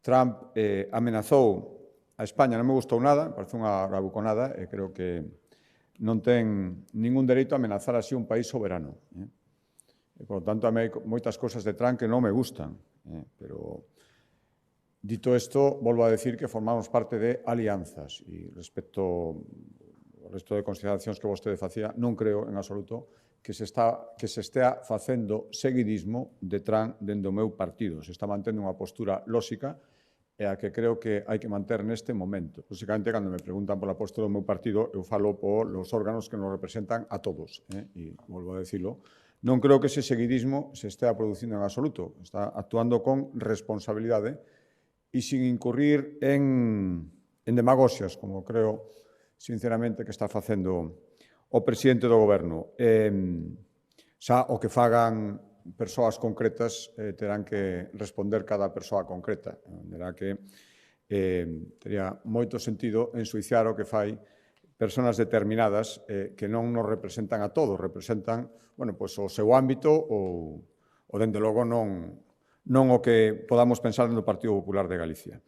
Trump amenazou a España, non me gustou nada, parece unha bravuconada, e creo que non ten ningún dereito a amenazar así un país soberano. E, por lo tanto, a mí hai moitas cosas de Trump que non me gustan, pero dito isto, volvo a decir que formamos parte de alianzas e respecto ao resto de consideracións que vostede facía, non creo en absoluto que se estea facendo seguidismo de Trump dentro do meu partido. Se está mantendo unha postura lóxica e a que creo que hai que manter neste momento. Lóxicamente, cando me preguntan pola postura do meu partido, eu falo polos órganos que nos representan a todos. E volvo a decirlo, non creo que ese seguidismo se estea producindo en absoluto. Está actuando con responsabilidade e sin incurrir en demagoxias, como creo, sinceramente, que está facendo o presidente do Goberno. Xa o que fagan persoas concretas terán que responder cada persoa concreta. Verá que tería moito sentido ensuiciar o que fai persoas determinadas que non nos representan a todos, representan o seu ámbito ou, dende logo, non o que podamos pensar no Partido Popular de Galicia.